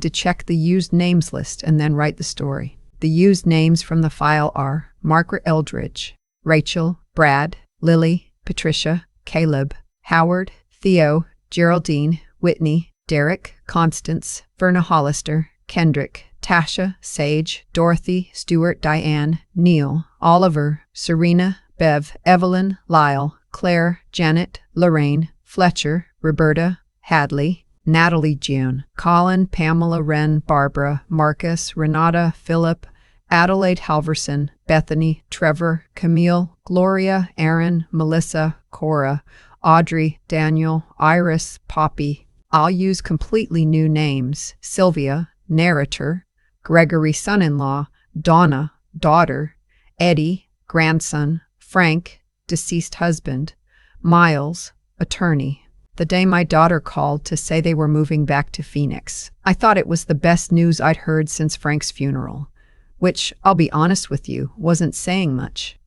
to check the used names list and then write the story. The used names from the file are Margaret Eldridge, Rachel, Brad, Lily, Patricia, Caleb, Howard, Theo, Geraldine, Whitney, Derek, Constance, Verna Hollister, Kendrick, Tasha, Sage, Dorothy, Stuart, Diane, Neil, Oliver, Serena, Bev, Evelyn, Lyle, Claire, Janet, Lorraine, Fletcher, Roberta, Hadley, Natalie, June, Colin, Pamela, Wren, Barbara, Marcus, Renata, Philip, Adelaide Halverson, Bethany, Trevor, Camille, Gloria, Aaron, Melissa, Cora, Audrey, Daniel, Iris, Poppy. I'll use completely new names: Sylvia, narrator; Gregory, son-in-law; Donna, daughter; Eddie, grandson; Frank, deceased husband; Miles, attorney. The day my daughter called to say they were moving back to Phoenix, I thought it was the best news I'd heard since Frank's funeral, which, I'll be honest with you, wasn't saying much.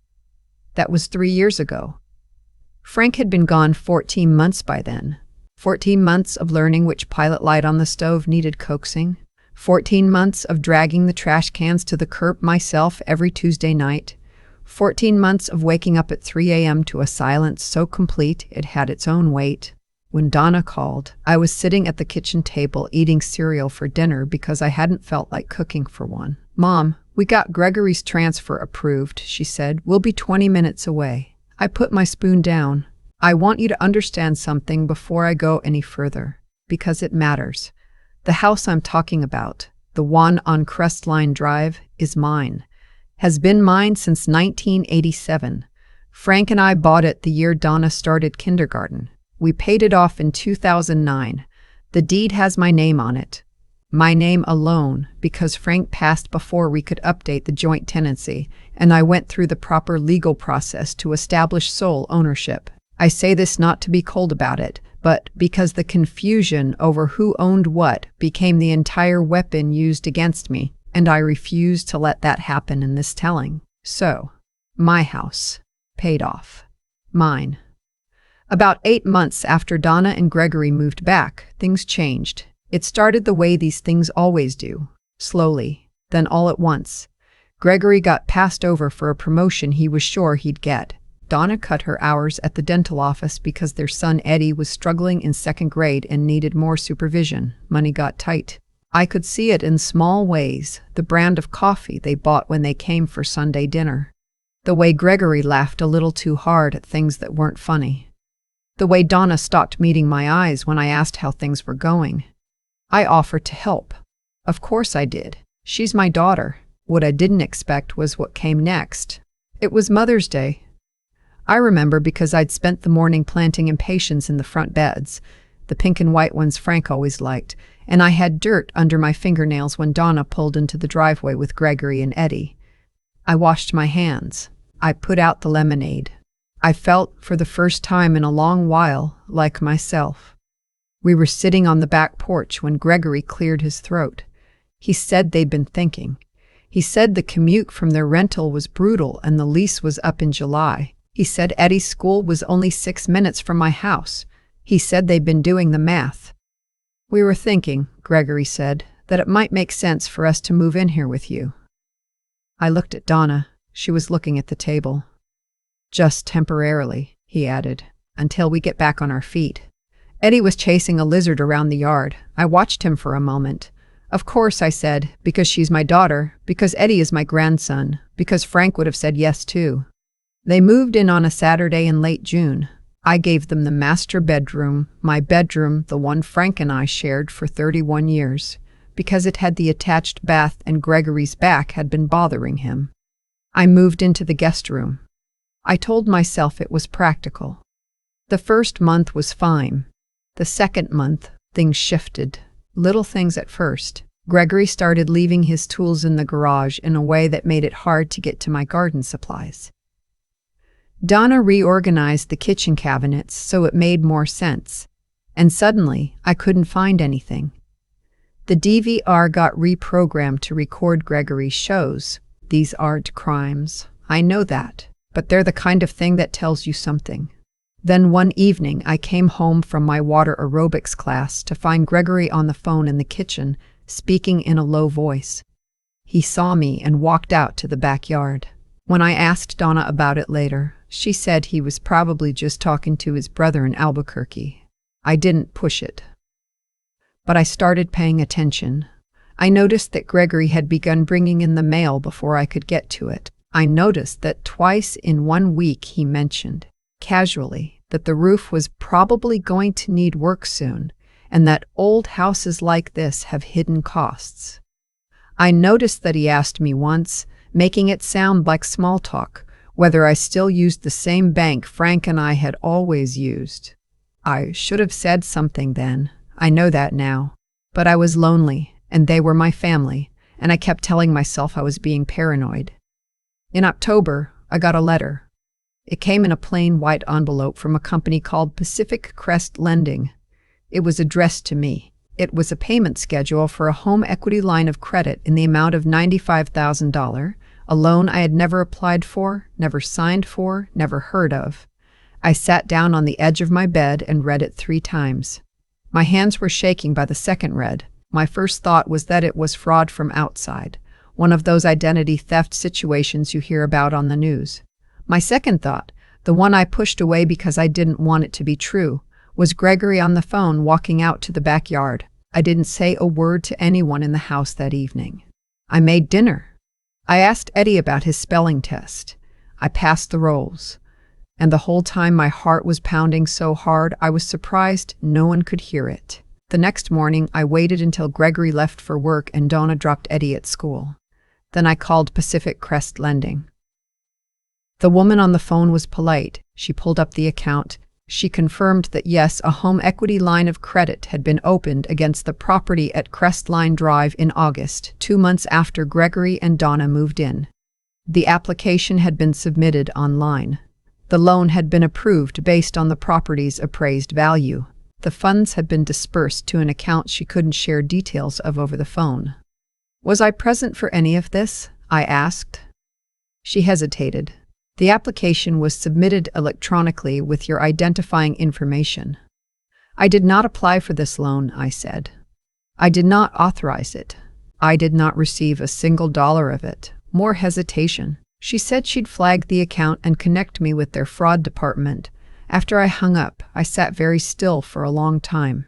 That was 3 years ago. Frank had been gone 14 months by then. 14 months of learning which pilot light on the stove needed coaxing. 14 months of dragging the trash cans to the curb myself every Tuesday night. 14 months of waking up at 3 a.m. to a silence so complete it had its own weight. When Donna called, I was sitting at the kitchen table eating cereal for dinner because I hadn't felt like cooking for one. "Mom, we got Gregory's transfer approved," she said. "We'll be 20 minutes away." I put my spoon down. "I want you to understand something before I go any further, because it matters. The house I'm talking about, the one on Crestline Drive, is mine. Has been mine since 1987. Frank and I bought it the year Donna started kindergarten. We paid it off in 2009. The deed has my name on it. My name alone, because Frank passed before we could update the joint tenancy, and I went through the proper legal process to establish sole ownership. I say this not to be cold about it, but because the confusion over who owned what became the entire weapon used against me, and I refuse to let that happen in this telling. So, my house, paid off. Mine. About 8 months after Donna and Gregory moved back, things changed. It started the way these things always do, slowly, then all at once. Gregory got passed over for a promotion he was sure he'd get. Donna cut her hours at the dental office because their son Eddie was struggling in 2nd grade and needed more supervision. Money got tight. I could see it in small ways: the brand of coffee they bought when they came for Sunday dinner, the way Gregory laughed a little too hard at things that weren't funny, the way Donna stopped meeting my eyes when I asked how things were going. I offered to help. Of course I did. She's my daughter. What I didn't expect was what came next. It was Mother's Day. I remember because I'd spent the morning planting impatiens in the front beds, the pink and white ones Frank always liked, and I had dirt under my fingernails when Donna pulled into the driveway with Gregory and Eddie. I washed my hands. I put out the lemonade. I felt, for the first time in a long while, like myself. We were sitting on the back porch when Gregory cleared his throat. He said they'd been thinking. He said the commute from their rental was brutal and the lease was up in July. He said Eddie's school was only 6 minutes from my house. He said they'd been doing the math. "We were thinking," Gregory said, "that it might make sense for us to move in here with you." I looked at Donna. She was looking at the table. "Just temporarily," he added, "until we get back on our feet." Eddie was chasing a lizard around the yard. I watched him for a moment. "Of course," I said, "because she's my daughter, because Eddie is my grandson, because Frank would have said yes too." They moved in on a Saturday in late June. I gave them the master bedroom, my bedroom, the one Frank and I shared for 31 years, because it had the attached bath and Gregory's back had been bothering him. I moved into the guest room. I told myself it was practical. The first month was fine. The second month, things shifted. Little things at first. Gregory started leaving his tools in the garage in a way that made it hard to get to my garden supplies. Donna reorganized the kitchen cabinets so it made more sense, and suddenly I couldn't find anything. The DVR got reprogrammed to record Gregory's shows. These aren't crimes. I know that, but they're the kind of thing that tells you something. Then one evening I came home from my water aerobics class to find Gregory on the phone in the kitchen, speaking in a low voice. He saw me and walked out to the backyard. When I asked Donna about it later, she said he was probably just talking to his brother in Albuquerque. I didn't push it. But I started paying attention. I noticed that Gregory had begun bringing in the mail before I could get to it. I noticed that twice in 1 week he mentioned, casually, that the roof was probably going to need work soon, and that old houses like this have hidden costs. I noticed that he asked me once, making it sound like small talk, whether I still used the same bank Frank and I had always used. I should have said something then. I know that now. But I was lonely, and they were my family, and I kept telling myself I was being paranoid. In October, I got a letter. It came in a plain white envelope from a company called Pacific Crest Lending. It was addressed to me. It was a payment schedule for a home equity line of credit in the amount of $95,000, a loan I had never applied for, never signed for, never heard of. I sat down on the edge of my bed and read it 3 times. My hands were shaking by the second read. My first thought was that it was fraud from outside, one of those identity theft situations you hear about on the news. My second thought, the one I pushed away because I didn't want it to be true, was Gregory on the phone walking out to the backyard. I didn't say a word to anyone in the house that evening. I made dinner. I asked Eddie about his spelling test. I passed the rolls. And the whole time my heart was pounding so hard I was surprised no one could hear it. The next morning I waited until Gregory left for work and Donna dropped Eddie at school. Then I called Pacific Crest Lending. The woman on the phone was polite. She pulled up the account. She confirmed that yes, a home equity line of credit had been opened against the property at Crestline Drive in August, 2 months after Gregory and Donna moved in. The application had been submitted online. The loan had been approved based on the property's appraised value. The funds had been dispersed to an account she couldn't share details of over the phone. Was I present for any of this? I asked. She hesitated. The application was submitted electronically with your identifying information. I did not apply for this loan, I said. I did not authorize it. I did not receive a single dollar of it. More hesitation. She said she'd flag the account and connect me with their fraud department. After I hung up, I sat very still for a long time.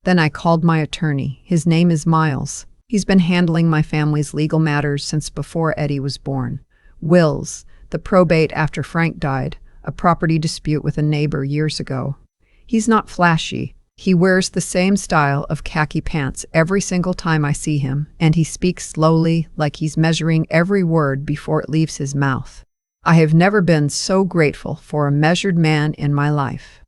Then I called my attorney. His name is Miles. He's been handling my family's legal matters since before Eddie was born. Wills, the probate after Frank died, a property dispute with a neighbor years ago. He's not flashy. He wears the same style of khaki pants every single time I see him, and he speaks slowly, like he's measuring every word before it leaves his mouth. I have never been so grateful for a measured man in my life.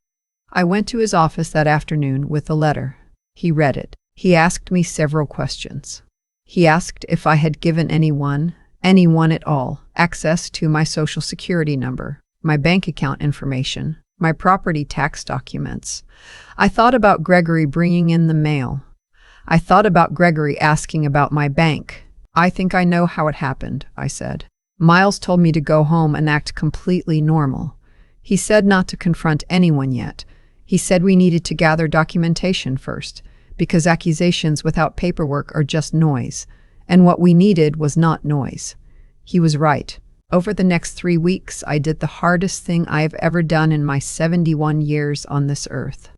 I went to his office that afternoon with the letter. He read it. He asked me several questions. He asked if I had given anyone at all, access to my social security number, my bank account information, my property tax documents. I thought about Gregory bringing in the mail. I thought about Gregory asking about my bank. I think I know how it happened, I said. Miles told me to go home and act completely normal. He said not to confront anyone yet. He said we needed to gather documentation first, because accusations without paperwork are just noise, and what we needed was not noise. He was right. Over the next 3 weeks, I did the hardest thing I have ever done in my 71 years on this earth.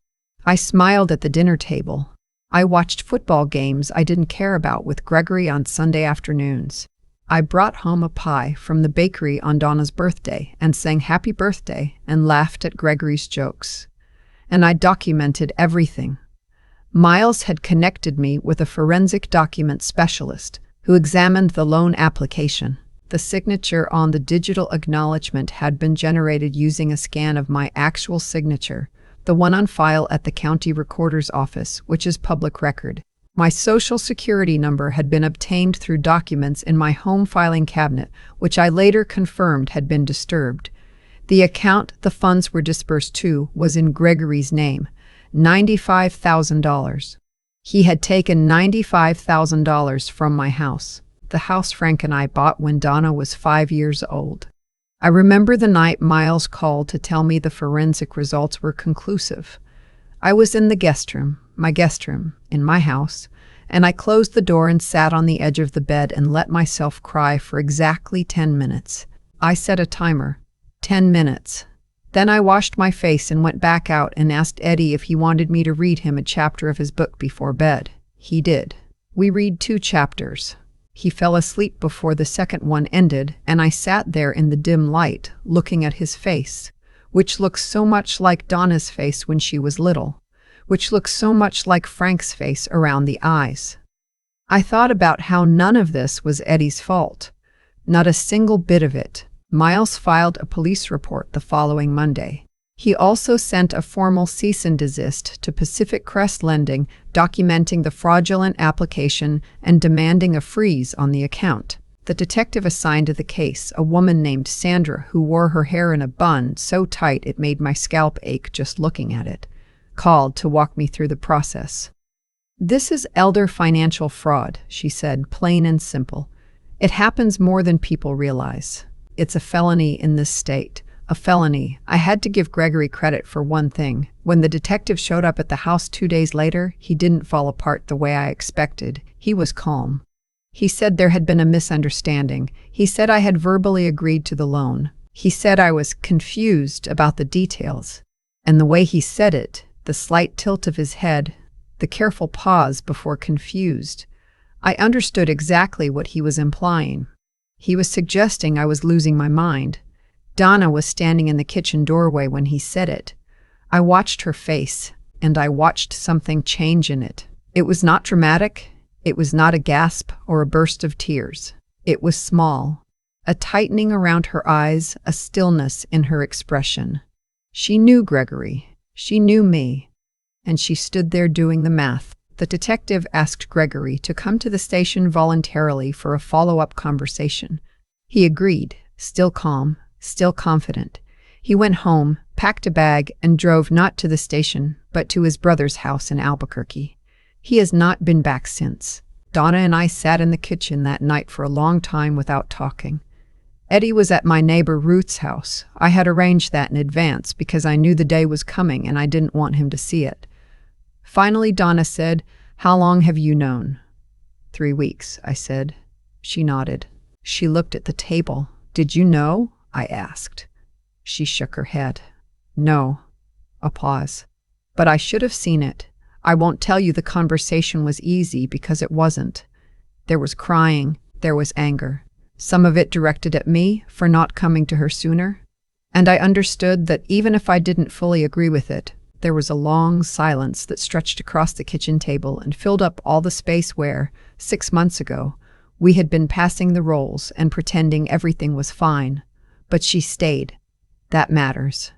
I smiled at the dinner table. I watched football games I didn't care about with Gregory on Sunday afternoons. I brought home a pie from the bakery on Donna's birthday and sang happy birthday and laughed at Gregory's jokes. And I documented everything. Miles had connected me with a forensic document specialist who examined the loan application. The signature on the digital acknowledgement had been generated using a scan of my actual signature, the one on file at the county recorder's office, which is public record. My social security number had been obtained through documents in my home filing cabinet, which I later confirmed had been disturbed. The account the funds were dispersed to was in Gregory's name, $95,000. He had taken $95,000 from my house, the house Frank and I bought when Donna was 5 years old. I remember the night Miles called to tell me the forensic results were conclusive. I was in the guest room, my guest room, in my house, and I closed the door and sat on the edge of the bed and let myself cry for exactly 10 minutes. I set a timer. 10 minutes. Then I washed my face and went back out and asked Eddie if he wanted me to read him a chapter of his book before bed. He did. We read 2 chapters. He fell asleep before the second one ended, and I sat there in the dim light, looking at his face, which looks so much like Donna's face when she was little, which looks so much like Frank's face around the eyes. I thought about how none of this was Eddie's fault. Not a single bit of it. Miles filed a police report the following Monday. He also sent a formal cease and desist to Pacific Crest Lending, documenting the fraudulent application and demanding a freeze on the account. The detective assigned to the case, a woman named Sandra who wore her hair in a bun so tight it made my scalp ache just looking at it, called to walk me through the process. "This is elder financial fraud," she said, plain and simple. "It happens more than people realize. It's a felony in this state. A felony." I had to give Gregory credit for one thing. When the detective showed up at the house 2 days later, he didn't fall apart the way I expected. He was calm. He said there had been a misunderstanding. He said I had verbally agreed to the loan. He said I was confused about the details. And the way he said it, the slight tilt of his head, the careful pause before confused, I understood exactly what he was implying. He was suggesting I was losing my mind. Donna was standing in the kitchen doorway when he said it. I watched her face, and I watched something change in it. It was not dramatic. It was not a gasp or a burst of tears. It was small, a tightening around her eyes, a stillness in her expression. She knew Gregory. She knew me. And she stood there doing the math. The detective asked Gregory to come to the station voluntarily for a follow-up conversation. He agreed, still calm, still confident. He went home, packed a bag, and drove not to the station, but to his brother's house in Albuquerque. He has not been back since. Donna and I sat in the kitchen that night for a long time without talking. Eddie was at my neighbor Ruth's house. I had arranged that in advance because I knew the day was coming and I didn't want him to see it. Finally, Donna said, "How long have you known?" 3 weeks, I said. She nodded. She looked at the table. "Did you know?" I asked. She shook her head. "No." A pause. "But I should have seen it. I won't tell you the conversation was easy because it wasn't. There was crying. There was anger. Some of it directed at me for not coming to her sooner. And I understood that even if I didn't fully agree with it, there was a long silence that stretched across the kitchen table and filled up all the space where, 6 months ago, we had been passing the rolls and pretending everything was fine. But she stayed. That matters.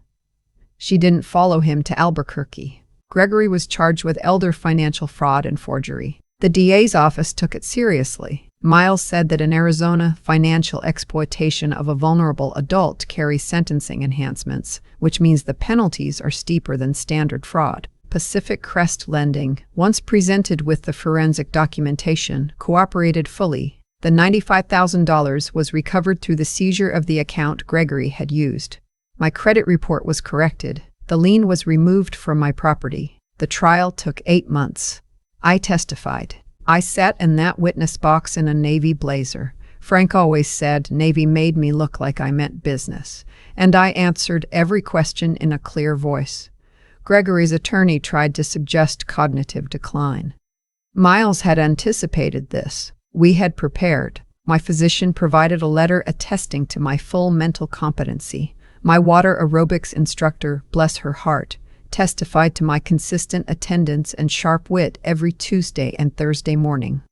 She didn't follow him to Albuquerque. Gregory was charged with elder financial fraud and forgery. The DA's office took it seriously. Miles said that in Arizona, financial exploitation of a vulnerable adult carries sentencing enhancements, which means the penalties are steeper than standard fraud. Pacific Crest Lending, once presented with the forensic documentation, cooperated fully. The $95,000 was recovered through the seizure of the account Gregory had used. My credit report was corrected. The lien was removed from my property. The trial took 8 months. I testified. I sat in that witness box in a navy blazer. Frank always said Navy made me look like I meant business, and I answered every question in a clear voice. Gregory's attorney tried to suggest cognitive decline. Miles had anticipated this. We had prepared. My physician provided a letter attesting to my full mental competency. My water aerobics instructor, bless her heart, testified to my consistent attendance and sharp wit every Tuesday and Thursday morning.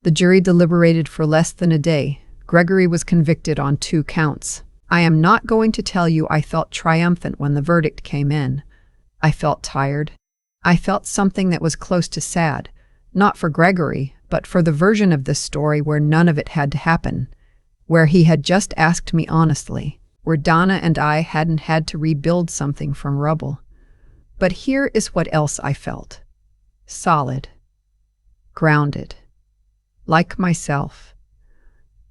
The jury deliberated for less than a day. Gregory was convicted on 2 counts. I am not going to tell you I felt triumphant when the verdict came in. I felt tired. I felt something that was close to sad, not for Gregory, but for the version of this story where none of it had to happen, where he had just asked me honestly, where Donna and I hadn't had to rebuild something from rubble. But here is what else I felt. Solid. Grounded. Like myself.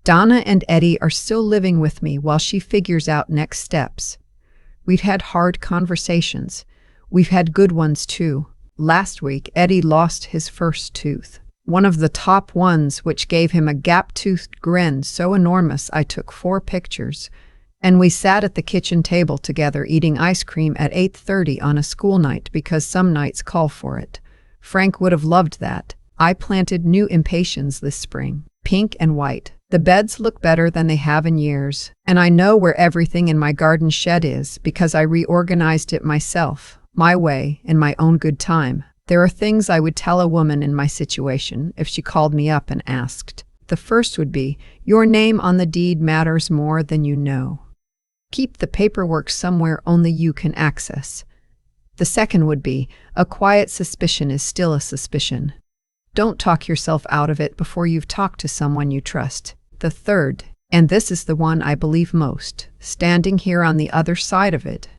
Donna and Eddie are still living with me while she figures out next steps. We've had hard conversations. We've had good ones too. Last week, Eddie lost his first tooth. one of the top ones, which gave him a gap-toothed grin so enormous I took 4 pictures, and we sat at the kitchen table together eating ice cream at 8:30 on a school night because some nights call for it. Frank would have loved that. I planted new impatiens this spring, pink and white. The beds look better than they have in years, and I know where everything in my garden shed is because I reorganized it myself, my way, in my own good time. There are things I would tell a woman in my situation if she called me up and asked. The first would be, your name on the deed matters more than you know. Keep the paperwork somewhere only you can access. The second would be, a quiet suspicion is still a suspicion. Don't talk yourself out of it before you've talked to someone you trust. The third, and this is the one I believe most, standing here on the other side of it,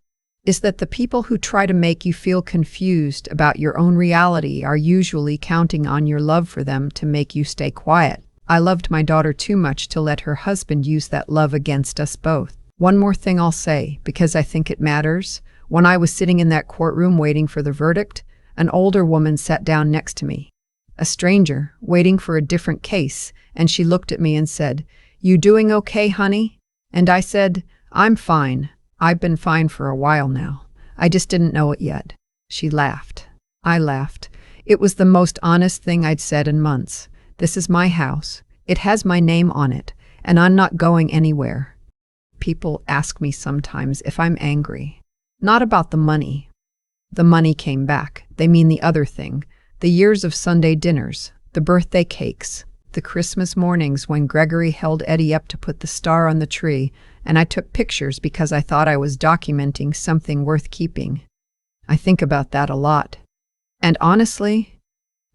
is that the people who try to make you feel confused about your own reality are usually counting on your love for them to make you stay quiet. I loved my daughter too much to let her husband use that love against us both. One more thing I'll say, because I think it matters. When I was sitting in that courtroom waiting for the verdict, an older woman sat down next to me, a stranger, waiting for a different case, and she looked at me and said, "You doing okay, honey?" And I said, "I'm fine. I've been fine for a while now. I just didn't know it yet." She laughed. I laughed. It was the most honest thing I'd said in months. This is my house. It has my name on it, and I'm not going anywhere. People ask me sometimes if I'm angry. Not about the money. The money came back. They mean the other thing. The years of Sunday dinners, the birthday cakes, the Christmas mornings when Gregory held Eddie up to put the star on the tree, and I took pictures because I thought I was documenting something worth keeping. I think about that a lot. And honestly,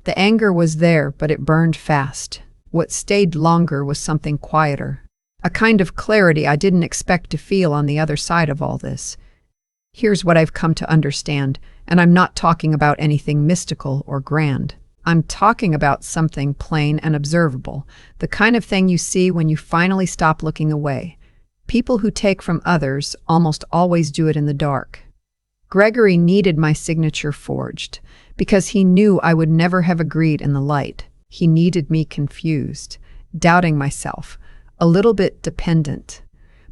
the anger was there, but it burned fast. What stayed longer was something quieter. A kind of clarity I didn't expect to feel on the other side of all this. Here's what I've come to understand, and I'm not talking about anything mystical or grand. I'm talking about something plain and observable, the kind of thing you see when you finally stop looking away. People who take from others almost always do it in the dark. Gregory needed my signature forged, because he knew I would never have agreed in the light. He needed me confused, doubting myself, a little bit dependent,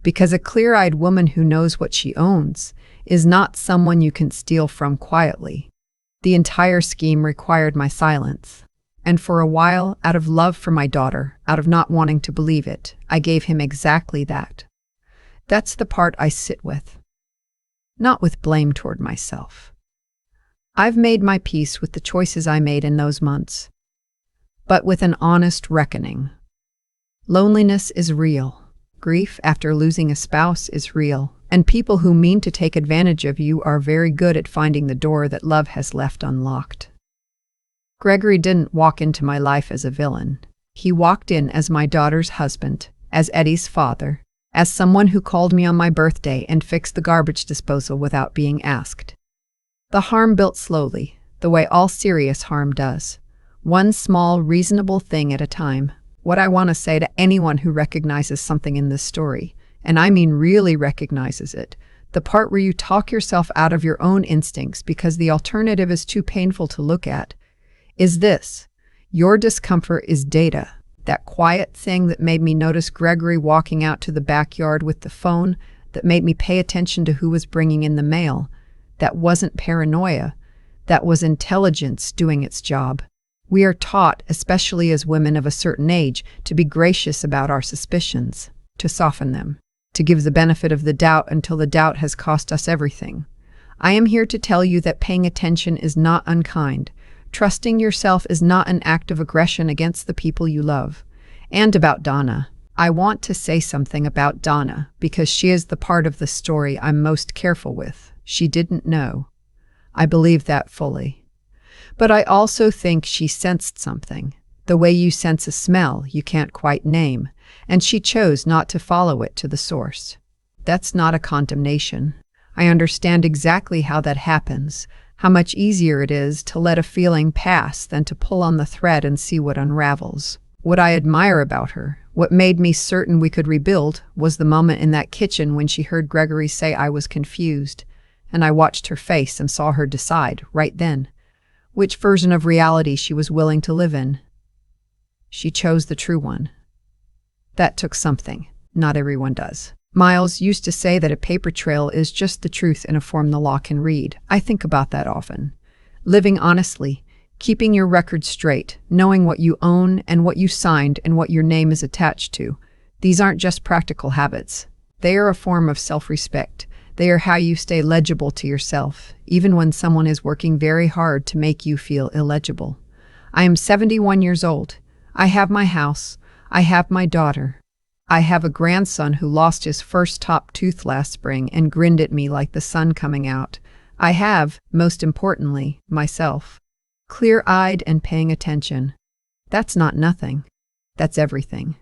because a clear-eyed woman who knows what she owns is not someone you can steal from quietly. The entire scheme required my silence, and for a while, out of love for my daughter, out of not wanting to believe it, I gave him exactly that. That's the part I sit with, not with blame toward myself. I've made my peace with the choices I made in those months, but with an honest reckoning. Loneliness is real. Grief after losing a spouse is real. And people who mean to take advantage of you are very good at finding the door that love has left unlocked. Gregory didn't walk into my life as a villain. He walked in as my daughter's husband, as Eddie's father, as someone who called me on my birthday and fixed the garbage disposal without being asked. The harm built slowly, the way all serious harm does. One small, reasonable thing at a time. What I want to say to anyone who recognizes something in this story, and I mean really recognizes it, the part where you talk yourself out of your own instincts because the alternative is too painful to look at, is this. Your discomfort is data. That quiet thing that made me notice Gregory walking out to the backyard with the phone, that made me pay attention to who was bringing in the mail. That wasn't paranoia. That was intelligence doing its job. We are taught, especially as women of a certain age, to be gracious about our suspicions, to soften them, to give the benefit of the doubt until the doubt has cost us everything. I am here to tell you that paying attention is not unkind. Trusting yourself is not an act of aggression against the people you love. And about Donna. I want to say something about Donna because she is the part of the story I'm most careful with. She didn't know. I believe that fully. But I also think she sensed something, the way you sense a smell you can't quite name, and she chose not to follow it to the source. That's not a condemnation. I understand exactly how that happens, how much easier it is to let a feeling pass than to pull on the thread and see what unravels. What I admire about her, what made me certain we could rebuild, was the moment in that kitchen when she heard Gregory say I was confused, and I watched her face and saw her decide, right then, which version of reality she was willing to live in. She chose the true one. That took something. Not everyone does. Miles used to say that a paper trail is just the truth in a form the law can read. I think about that often. Living honestly, keeping your record straight, knowing what you own and what you signed and what your name is attached to. These aren't just practical habits. They are a form of self-respect. They are how you stay legible to yourself, even when someone is working very hard to make you feel illegible. I am 71 years old. I have my house. I have my daughter. I have a grandson who lost his first top tooth last spring and grinned at me like the sun coming out. I have, most importantly, myself. Clear-eyed and paying attention. That's not nothing. That's everything.